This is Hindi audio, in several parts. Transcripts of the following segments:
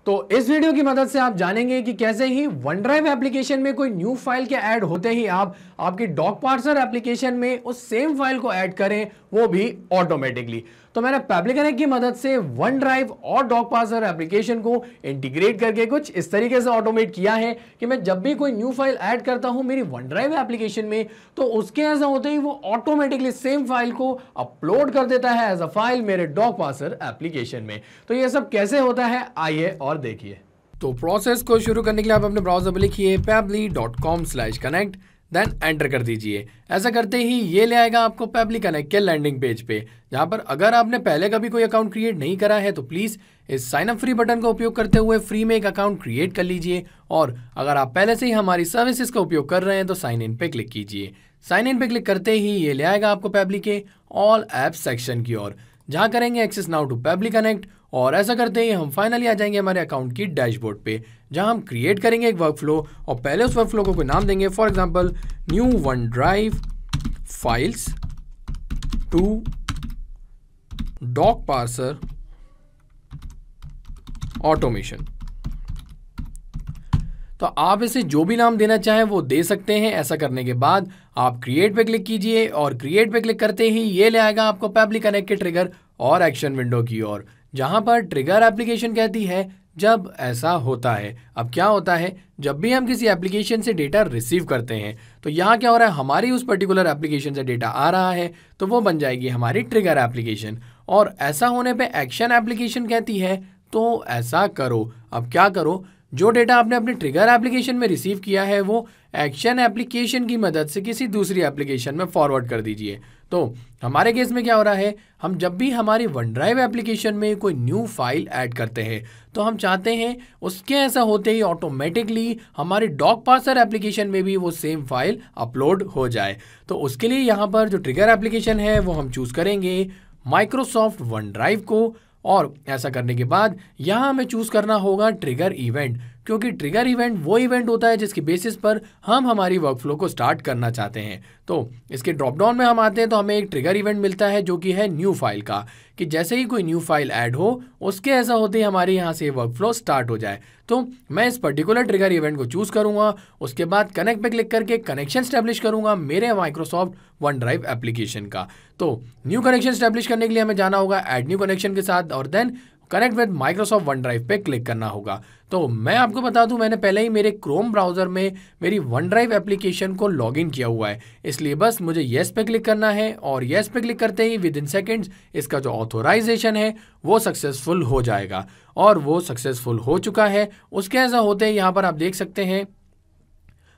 तो इस वीडियो की मदद से आप जानेंगे कि कैसे ही वन ड्राइव एप्लीकेशन में कोई न्यू फाइल के ऐड होते ही आप आपकी डॉक पार्सर एप्लीकेशन में उस सेम फाइल को ऐड करें, वो भी ऑटोमेटिकली। तो मैंने पब्लिक कनेक्ट की मदद से वन ड्राइव और डॉक पार्सर एप्लीकेशन को इंटीग्रेट करके कुछ इस तरीके से ऑटोमेट किया है कि मैं जब भी कोई न्यू फाइल ऐड करता हूं मेरी वन ड्राइव एप्लीकेशन में, तो उसके ऐसा होते ही वो ऑटोमेटिकली सेम फाइल को अपलोड कर देता है एज अ फाइल मेरे डॉक पार्सर एप्लीकेशन में। तो ये सब कैसे होता है आइए और देखिए। तो प्रोसेस को शुरू करने के लिए आप अपने ब्राउजर में लिखिए pabbly.com/connect, देन एंटर कर दीजिए। ऐसा करते ही ये ले आएगा आपको पेबली कनेक्ट के लैंडिंग पेज पे, जहां पर अगर आपने पहले कभी कोई अकाउंट क्रिएट नहीं करा है तो प्लीज इस साइन अप फ्री बटन का उपयोग करते हुए फ्री में एक अकाउंट क्रिएट कर लीजिए। और अगर आप पहले से ही हमारी सर्विसेज का उपयोग कर रहे हैं तो साइन इन पे क्लिक कीजिए। साइन इन पे क्लिक करते ही ये ले आएगा आपको पेबली के ऑल एप्स सेक्शन की ओर, जहां करेंगे access now to Pabbly connect. और ऐसा करते ही हम फाइनली आ जाएंगे हमारे अकाउंट की डैशबोर्ड पे, जहां हम क्रिएट करेंगे एक वर्कफ्लो और पहले उस वर्कफ्लो को कोई नाम देंगे, for example new OneDrive files to Docparser automation. तो आप इसे जो भी नाम देना चाहें वो दे सकते हैं। ऐसा करने के बाद आप क्रिएट पे क्लिक कीजिए और क्रिएट पे क्लिक करते ही ये ले आएगा आपको पेबली कनेक्ट के ट्रिगर और एक्शन विंडो की ओर, जहां पर ट्रिगर एप्लीकेशन कहती है जब ऐसा होता है। अब क्या होता है, जब भी हम किसी एप्लीकेशन से डेटा रिसीव करते हैं तो यहाँ क्या हो रहा है, हमारी उस पर्टिकुलर एप्लीकेशन से डेटा आ रहा है तो वो बन जाएगी हमारी ट्रिगर एप्लीकेशन। और ऐसा होने पे एक्शन एप्लीकेशन कहती है तो ऐसा करो। अब क्या करो, जो डेटा आपने अपने ट्रिगर एप्लीकेशन में रिसीव किया है वो एक्शन एप्लीकेशन की मदद से किसी दूसरी एप्लीकेशन में फॉरवर्ड कर दीजिए। तो हमारे केस में क्या हो रहा है, हम जब भी हमारी वन ड्राइव एप्लीकेशन में कोई न्यू फाइल ऐड करते हैं तो हम चाहते हैं उसके ऐसा होते ही ऑटोमेटिकली हमारी डॉक पार्सर एप्लीकेशन में भी वो सेम फाइल अपलोड हो जाए। तो उसके लिए यहाँ पर जो ट्रिगर एप्लीकेशन है वो हम चूज करेंगे माइक्रोसॉफ्ट वन ड्राइव को। और ऐसा करने के बाद यहाँ हमें चूज करना होगा ट्रिगर इवेंट, क्योंकि ट्रिगर इवेंट वो इवेंट होता है जिसके बेसिस पर हम हमारी वर्कफ्लो को स्टार्ट करना चाहते हैं। तो इसके ड्रॉप डाउन में हम आते हैं तो हमें एक ट्रिगर इवेंट मिलता है जो कि है न्यू फाइल का, कि जैसे ही कोई न्यू फाइल ऐड हो उसके ऐसा होते ही हमारे यहाँ से वर्कफ्लो स्टार्ट हो जाए। तो मैं इस पर्टिकुलर ट्रिगर इवेंट को चूज करूंगा, उसके बाद कनेक्ट पे क्लिक करके कनेक्शन स्टैब्लिश करूंगा मेरे माइक्रोसॉफ्ट वन ड्राइव एप्लीकेशन का। तो न्यू कनेक्शन स्टैब्लिश करने के लिए हमें जाना होगा ऐड न्यू कनेक्शन के साथ और then connect with Microsoft OneDrive पे क्लिक करना होगा। तो मैं आपको बता दूं, मैंने पहले ही मेरे क्रोम ब्राउजर में मेरी वन ड्राइव एप्लीकेशन को लॉगिन किया हुआ है, इसलिए बस मुझे येस पे क्लिक करना है और येस पे क्लिक करते ही विद इन सेकेंड्स इसका जो ऑथोराइजेशन है वो सक्सेसफुल हो जाएगा। और वो सक्सेसफुल हो चुका है। उसके ऐसा होते ही यहाँ पर आप देख सकते हैं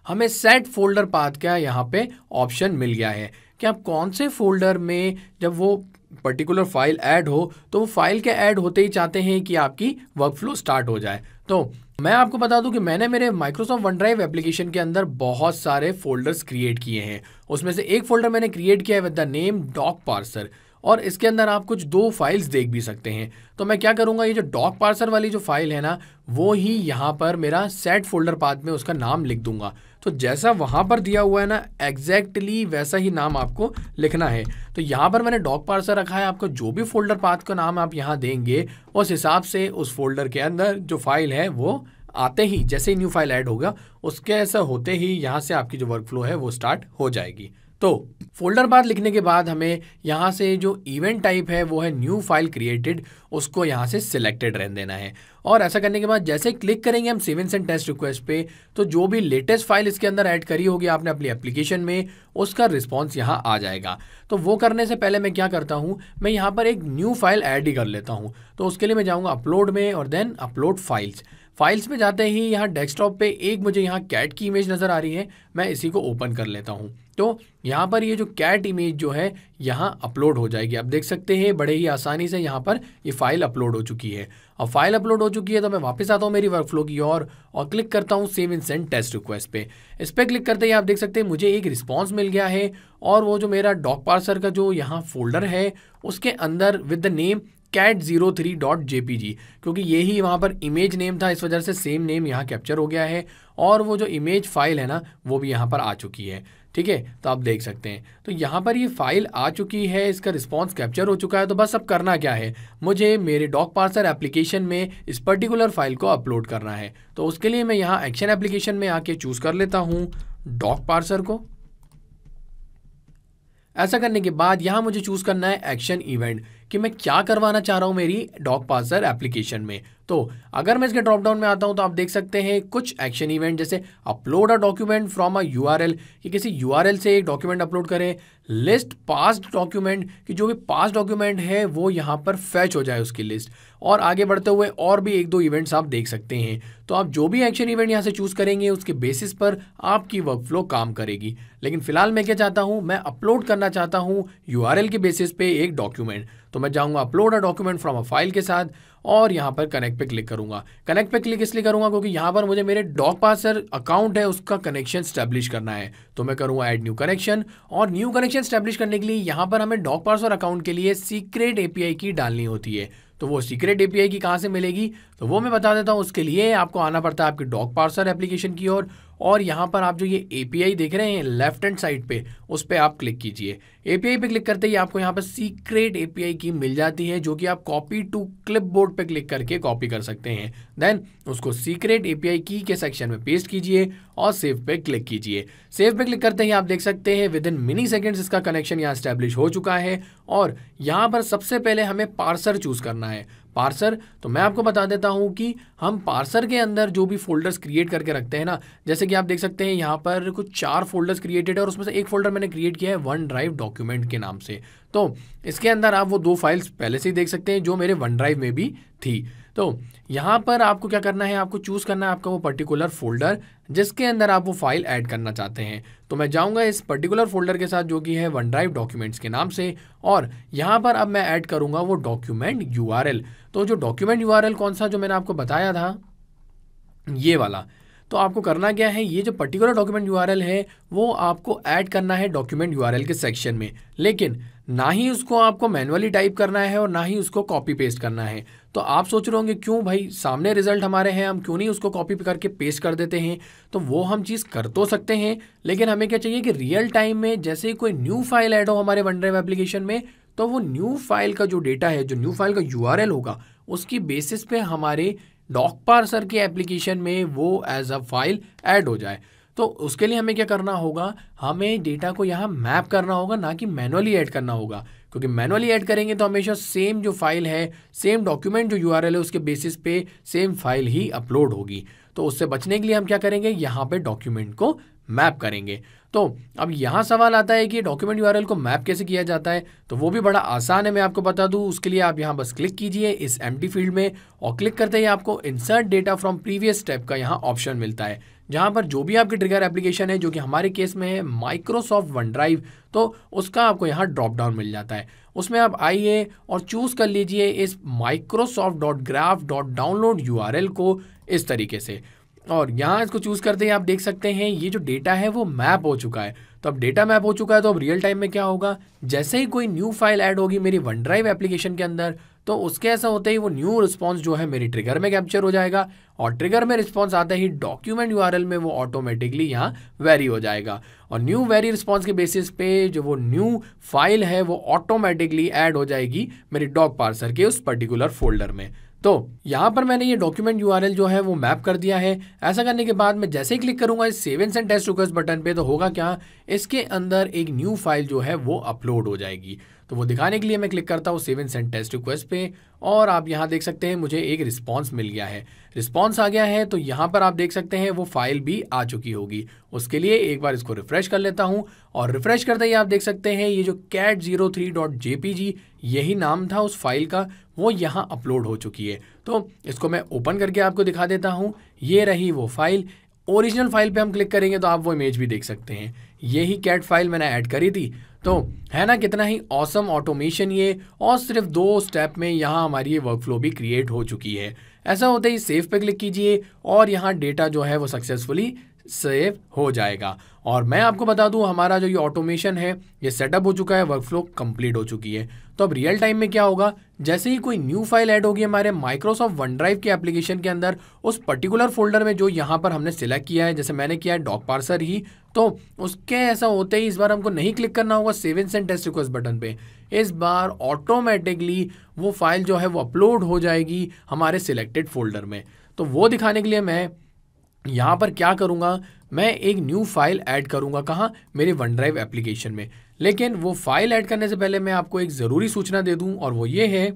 हमें सेट फोल्डर पाथ का यहाँ पे ऑप्शन मिल गया है कि आप कौन से फोल्डर में जब वो पर्टिकुलर फाइल ऐड हो तो वो फाइल के ऐड होते ही चाहते हैं कि आपकी वर्कफ्लो स्टार्ट हो जाए। तो मैं आपको बता दूं कि मैंने मेरे माइक्रोसॉफ्ट वन ड्राइव एप्लीकेशन के अंदर बहुत सारे फोल्डर्स क्रिएट किए हैं। उसमें से एक फोल्डर मैंने क्रिएट किया है with the name Docparser, और इसके अंदर आप कुछ दो फाइल्स देख भी सकते हैं। तो मैं क्या करूंगा, ये जो डॉक पार्सर वाली जो फाइल है ना वो ही यहाँ पर मेरा सेट फोल्डर पाथ में उसका नाम लिख दूंगा। तो जैसा वहाँ पर दिया हुआ है ना एग्जैक्टली वैसा ही नाम आपको लिखना है। तो यहाँ पर मैंने डॉक पार्सर रखा है, आपको जो भी फोल्डर पाथ का नाम आप यहाँ देंगे उस हिसाब से उस फोल्डर के अंदर जो फाइल है वो आते ही जैसे ही न्यू फाइल ऐड होगा उसके ऐसा होते ही यहाँ से आपकी जो वर्कफ्लो है वो स्टार्ट हो जाएगी। तो फोल्डर पाथ लिखने के बाद हमें यहाँ से जो इवेंट टाइप है वो है न्यू फाइल क्रिएटेड, उसको यहाँ से सिलेक्टेड रहने देना है। और ऐसा करने के बाद जैसे क्लिक करेंगे हम save and send test request पे, तो जो भी लेटेस्ट फाइल इसके अंदर ऐड करी होगी आपने अपनी एप्लीकेशन में उसका रिस्पॉन्स यहाँ आ जाएगा। तो वो करने से पहले मैं क्या करता हूँ, मैं यहाँ पर एक न्यू फाइल ऐड ही कर लेता हूँ। तो उसके लिए मैं जाऊँगा अपलोड में और देन अपलोड फाइल्स में जाते ही यहाँ डेस्कटॉप पे एक मुझे यहाँ कैट की इमेज नज़र आ रही है, मैं इसी को ओपन कर लेता हूँ। तो यहाँ पर ये जो कैट इमेज जो है यहाँ अपलोड हो जाएगी। आप देख सकते हैं बड़े ही आसानी से यहाँ पर ये फाइल अपलोड हो चुकी है। अब फाइल अपलोड हो चुकी है तो मैं वापस आता हूँ मेरी वर्कफ्लो की ओर और क्लिक करता हूँ save and send test request पे। इस पर क्लिक करते ही आप देख सकते हैं मुझे एक रिस्पॉन्स मिल गया है और वो जो मेरा डॉक पार्सर का जो यहाँ फोल्डर है उसके अंदर विद द नेम cat03.jpg, क्योंकि यही वहाँ पर इमेज नेम था इस वजह से सेम नेम यहाँ कैप्चर हो गया है और वो जो इमेज फाइल है ना वो भी यहाँ पर आ चुकी है। ठीक है, तो आप देख सकते हैं तो यहाँ पर ये फाइल आ चुकी है, इसका रिस्पॉन्स कैप्चर हो चुका है। तो बस अब करना क्या है, मुझे मेरे डॉक पार्सर एप्लीकेशन में इस पर्टिकुलर फाइल को अपलोड करना है। तो उसके लिए मैं यहाँ एक्शन एप्लीकेशन में आके चूज कर लेता हूँ डॉक पार्सर को। ऐसा करने के बाद यहाँ मुझे चूज करना है एक्शन इवेंट कि मैं क्या करवाना चाह रहा हूँ मेरी डॉक पार्सर एप्लीकेशन में। तो अगर मैं इसके ड्रॉप डाउन में आता हूँ तो आप देख सकते हैं कुछ एक्शन इवेंट, जैसे upload a document from a URL कि किसी यूआरएल से एक डॉक्यूमेंट अपलोड करें, लिस्ट पास्ट डॉक्यूमेंट कि जो भी पास्ट डॉक्यूमेंट है वो यहाँ पर फैच हो जाए उसकी लिस्ट, और आगे बढ़ते हुए और भी एक दो इवेंट्स आप देख सकते हैं। तो आप जो भी एक्शन इवेंट यहाँ से चूज करेंगे उसके बेसिस पर आपकी वर्कफ्लो काम करेगी। लेकिन फिलहाल मैं क्या चाहता हूँ, मैं अपलोड करना चाहता हूँ यूआरएल के बेसिस पे एक डॉक्यूमेंट। तो मैं जाऊँगा upload a document from a file के साथ और यहाँ पर कनेक्ट पे क्लिक करूंगा। कनेक्ट पे क्लिक इसलिए करूंगा क्योंकि यहाँ पर मुझे मेरे डॉक पार्सर अकाउंट है उसका कनेक्शन स्टैब्लिश करना है। तो मैं करूंगा ऐड न्यू कनेक्शन, और न्यू कनेक्शन स्टैब्लिश करने के लिए यहाँ पर हमें डॉक पार्सर अकाउंट के लिए सीक्रेट एपीआई की डालनी होती है। तो वो सीक्रेट एपीआई की कहाँ से मिलेगी तो वो मैं बता देता हूँ। उसके लिए आपको आना पड़ता है आपकी डॉक पार्सर एप्लीकेशन की ओर, और यहाँ पर आप जो ये एपीआई देख रहे हैं लेफ्ट हैंड साइड पे, उस पर आप क्लिक कीजिए। एपीआई पे क्लिक करते ही आपको यहाँ पर सीक्रेट एपीआई की मिल जाती है, जो कि आप कॉपी टू क्लिपबोर्ड पे क्लिक करके कॉपी कर सकते हैं। देन उसको सीक्रेट एपीआई की के सेक्शन में पेस्ट कीजिए और सेव पे क्लिक कीजिए। सेव पे क्लिक करते ही आप देख सकते हैं विद इन मिनी सेकेंड्स इसका कनेक्शन यहाँ स्टैब्लिश हो चुका है। और यहाँ पर सबसे पहले हमें पार्सर चूज करना है। पार्सर तो मैं आपको बता देता हूँ कि हम पार्सर के अंदर जो भी फोल्डर्स क्रिएट करके रखते हैं ना, जैसे कि आप देख सकते हैं यहाँ पर कुछ 4 फोल्डर्स क्रिएटेड है और उसमें से एक फोल्डर मैंने क्रिएट किया है वन ड्राइव डॉक्यूमेंट के नाम से। तो इसके अंदर आप वो 2 फाइल्स पहले से ही देख सकते हैं जो मेरे वन ड्राइव में भी थी। तो यहाँ पर आपको क्या करना है, आपको चूज करना है आपका वो पर्टिकुलर फोल्डर जिसके अंदर आप वो फाइल ऐड करना चाहते हैं। तो मैं जाऊँगा इस पर्टिकुलर फोल्डर के साथ जो कि है वन ड्राइव डॉक्यूमेंट्स के नाम से, और यहाँ पर अब मैं ऐड करूँगा वो डॉक्यूमेंट यूआरएल। तो जो डॉक्यूमेंट यूआरएल कौन सा जो मैंने आपको बताया था ये वाला, तो आपको करना क्या है, ये जो पर्टिकुलर डॉक्यूमेंट यूआरएल है वो आपको ऐड करना है डॉक्यूमेंट यूआरएल के सेक्शन में। लेकिन ना ही उसको आपको मैन्युअली टाइप करना है और ना ही उसको कॉपी पेस्ट करना है। तो आप सोच रहे होंगे क्यों भाई, सामने रिजल्ट हमारे हैं, हम क्यों नहीं उसको कॉपी करके पेस्ट कर देते हैं। तो वो हम चीज़ कर तो सकते हैं, लेकिन हमें क्या चाहिए कि रियल टाइम में जैसे ही कोई न्यू फाइल ऐड हो हमारे वन ड्राइव एप्लीकेशन में, तो वो न्यू फाइल का जो डेटा है, जो न्यू फाइल का यूआरएल होगा, उसकी बेसिस पे हमारे डॉक पार्सर के एप्लीकेशन में वो एज अ फाइल ऐड हो जाए। तो उसके लिए हमें क्या करना होगा, हमें डेटा को यहाँ मैप करना होगा, ना कि मैनुअली ऐड करना होगा। क्योंकि मैनुअली ऐड करेंगे तो हमेशा सेम जो फाइल है, सेम डॉक्यूमेंट जो यूआरएल है उसके बेसिस पे सेम फाइल ही अपलोड होगी। तो उससे बचने के लिए हम क्या करेंगे, यहाँ पे डॉक्यूमेंट को मैप करेंगे। तो अब यहाँ सवाल आता है कि डॉक्यूमेंट यूआरएल को मैप कैसे किया जाता है। तो वो भी बड़ा आसान है, मैं आपको बता दूँ। उसके लिए आप यहाँ बस क्लिक कीजिए इस एम्प्टी फील्ड में, और क्लिक करते ही आपको insert data from previous step का यहाँ ऑप्शन मिलता है, जहाँ पर जो भी आपकी ट्रिगर एप्लीकेशन है, जो कि हमारे केस में है माइक्रोसॉफ्ट वन ड्राइव, तो उसका आपको यहाँ ड्रॉप डाउन मिल जाता है। उसमें आप आइए और चूज कर लीजिए इस microsoft.graph.download यूआरएल को इस तरीके से, और यहाँ इसको चूज करते ही आप देख सकते हैं ये जो डेटा है वो मैप हो चुका है। तो अब डेटा मैप हो चुका है, तो अब रियल टाइम में क्या होगा, जैसे ही कोई न्यू फाइल ऐड होगी मेरी वन ड्राइव एप्लीकेशन के अंदर, तो उसके ऐसा होते ही वो न्यू रिस्पॉन्स जो है मेरी ट्रिगर में कैप्चर हो जाएगा, और ट्रिगर में रिस्पॉन्स आते ही डॉक्यूमेंट यूआरएल में वो ऑटोमेटिकली यहाँ वेरी हो जाएगा, और न्यू वेरी रिस्पॉन्स के बेसिस पे जो वो न्यू फाइल है वो ऑटोमेटिकली ऐड हो जाएगी मेरी डॉक पार्सर के उस पर्टिकुलर फोल्डर में। तो यहाँ पर मैंने ये डॉक्यूमेंट यूआरएल जो है वो मैप कर दिया है। ऐसा करने के बाद मैं जैसे ही क्लिक करूंगा इस save and send test request button पे, तो होगा क्या, इसके अंदर एक न्यू फाइल जो है वो अपलोड हो जाएगी। तो वो दिखाने के लिए मैं क्लिक करता हूँ save and send test request पे, और आप यहाँ देख सकते हैं मुझे एक रिस्पॉन्स मिल गया है, रिस्पॉन्स आ गया है। तो यहाँ पर आप देख सकते हैं वो फाइल भी आ चुकी होगी। उसके लिए एक बार इसको रिफ्रेश कर लेता हूँ, और रिफ्रेश करते ही आप देख सकते हैं ये जो cat03.jpg यही नाम था उस फाइल का, वो यहाँ अपलोड हो चुकी है। तो इसको मैं ओपन करके आपको दिखा देता हूँ। ये रही वो फाइल। ओरिजिनल फाइल पे हम क्लिक करेंगे तो आप वो इमेज भी देख सकते हैं, यही कैट फाइल मैंने ऐड करी थी। तो है ना कितना ही ऑसम ऑटोमेशन ये, और सिर्फ 2 स्टेप में यहाँ हमारी ये वर्कफ्लो भी क्रिएट हो चुकी है। ऐसा होते ही सेव पे क्लिक कीजिए, और यहाँ डेटा जो है वो सक्सेसफुली सेव हो जाएगा। और मैं आपको बता दूं हमारा जो ये ऑटोमेशन है ये सेटअप हो चुका है, वर्कफ्लो कंप्लीट हो चुकी है। तो अब रियल टाइम में क्या होगा, जैसे ही कोई न्यू फाइल ऐड होगी हमारे माइक्रोसॉफ्ट वन ड्राइव के एप्लीकेशन के अंदर, उस पर्टिकुलर फोल्डर में जो यहाँ पर हमने सिलेक्ट किया है, जैसे मैंने किया है डॉक पार्सर ही, तो उसके ऐसा होते ही इस बार हमको नहीं क्लिक करना होगा save and send test request button पे। इस बार ऑटोमेटिकली वो फाइल जो है वो अपलोड हो जाएगी हमारे सिलेक्टेड फोल्डर में। तो वो दिखाने के लिए मैं यहाँ पर क्या करूँगा, मैं एक न्यू फाइल ऐड करूँगा। कहाँ? मेरे वन ड्राइव एप्लीकेशन में। लेकिन वो फाइल ऐड करने से पहले मैं आपको एक ज़रूरी सूचना दे दूँ, और वो ये है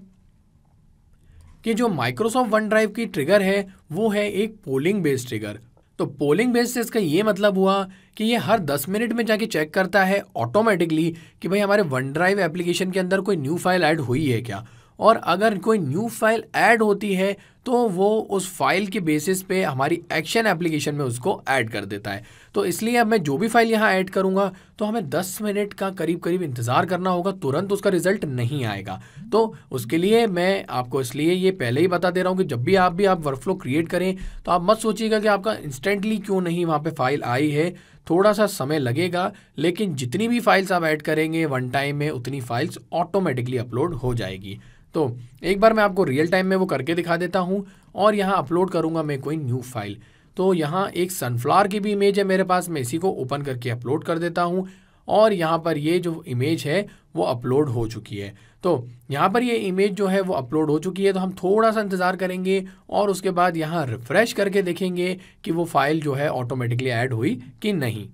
कि जो माइक्रोसॉफ्ट वन ड्राइव की ट्रिगर है वो है एक पोलिंग बेस्ड ट्रिगर। तो पोलिंग बेस्ड से इसका ये मतलब हुआ कि ये हर 10 मिनट में जाके चेक करता है ऑटोमेटिकली कि भाई हमारे वन ड्राइव एप्लीकेशन के अंदर कोई न्यू फाइल ऐड हुई है क्या, और अगर कोई न्यू फाइल ऐड होती है तो वो उस फाइल के बेसिस पे हमारी एक्शन एप्लीकेशन में उसको ऐड कर देता है। तो इसलिए अब मैं जो भी फाइल यहाँ ऐड करूँगा तो हमें 10 मिनट का करीब करीब इंतज़ार करना होगा, तुरंत उसका रिजल्ट नहीं आएगा। तो उसके लिए मैं आपको इसलिए ये पहले ही बता दे रहा हूँ कि जब भी आप वर्कफ्लो क्रिएट करें तो आप मत सोचिएगा कि आपका इंस्टेंटली क्यों नहीं वहाँ पे फाइल आई है, थोड़ा सा समय लगेगा, लेकिन जितनी भी फाइल्स आप ऐड करेंगे वन टाइम में उतनी फाइल्स ऑटोमेटिकली अपलोड हो जाएगी। तो एक बार मैं आपको रियल टाइम में वो करके दिखा देता हूँ, और यहाँ अपलोड करूँगा मैं कोई न्यू फाइल। तो यहाँ एक सनफ्लावर की भी इमेज है मेरे पास, मैं इसी को ओपन करके अपलोड कर देता हूँ, और यहाँ पर ये जो इमेज है वो अपलोड हो चुकी है। तो यहाँ पर ये इमेज जो है वो अपलोड हो चुकी है, तो हम थोड़ा सा इंतज़ार करेंगे और उसके बाद यहाँ रिफ़्रेश करके देखेंगे कि वो फाइल जो है ऑटोमेटिकली ऐड हुई कि नहीं।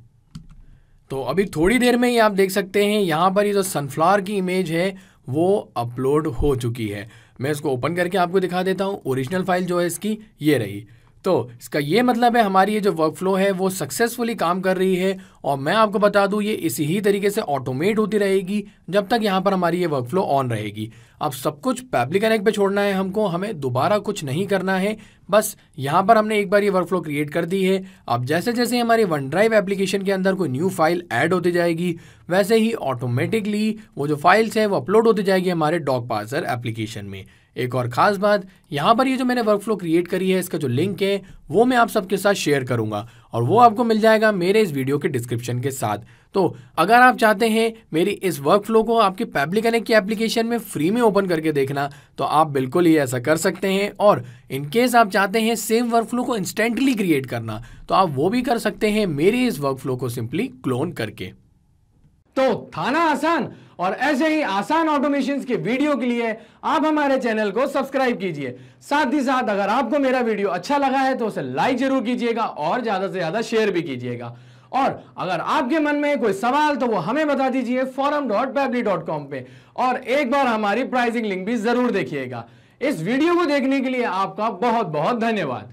तो अभी थोड़ी देर में ही आप देख सकते हैं यहाँ पर ये जो सनफ्लावर की इमेज है वो अपलोड हो चुकी है। मैं इसको ओपन करके आपको दिखा देता हूँ। ओरिजिनल फाइल जो है इसकी ये रही। तो इसका ये मतलब है हमारी ये जो वर्कफ्लो है वो सक्सेसफुली काम कर रही है, और मैं आपको बता दूँ ये इसी ही तरीके से ऑटोमेट होती रहेगी जब तक यहाँ पर हमारी ये वर्कफ्लो ऑन रहेगी। अब सब कुछ पब्लिक कनेक्ट पे छोड़ना है हमको, हमें दोबारा कुछ नहीं करना है, बस यहाँ पर हमने एक बार ये वर्कफ्लो क्रिएट कर दी है। अब जैसे जैसे हमारे वन ड्राइव एप्लीकेशन के अंदर कोई न्यू फाइल ऐड होती जाएगी वैसे ही ऑटोमेटिकली वो जो फाइल्स है वो अपलोड होती जाएगी हमारे डॉक पार्सर एप्लीकेशन में। एक और ख़ास बात, यहाँ पर ये जो मैंने वर्कफ्लो क्रिएट करी है इसका जो लिंक है वो मैं आप सबके साथ शेयर करूँगा, और वो आपको मिल जाएगा मेरे इस वीडियो के डिस्क्रिप्शन के साथ। तो अगर आप चाहते हैं मेरी इस वर्कफ्लो को आपके पब्लिक कनेक्ट की एप्लीकेशन में फ्री में ओपन करके देखना तो आप बिल्कुल ही ऐसा कर सकते हैं, और इनकेस आप चाहते हैं सेम वर्कफ्लो को इंस्टेंटली क्रिएट करना तो आप वो भी कर सकते हैं मेरी इस वर्कफ्लो को सिंपली क्लोन करके। तो था ना आसान, और ऐसे ही आसान ऑटोमेशन के वीडियो के लिए आप हमारे चैनल को सब्सक्राइब कीजिए। साथ ही साथ अगर आपको मेरा वीडियो अच्छा लगा है तो उसे लाइक जरूर कीजिएगा और ज्यादा से ज्यादा शेयर भी कीजिएगा। और अगर आपके मन में कोई सवाल तो वो हमें बता दीजिए forum.pabbly.com पे, और एक बार हमारी प्राइसिंग लिंक भी जरूर देखिएगा। इस वीडियो को देखने के लिए आपका बहुत बहुत धन्यवाद।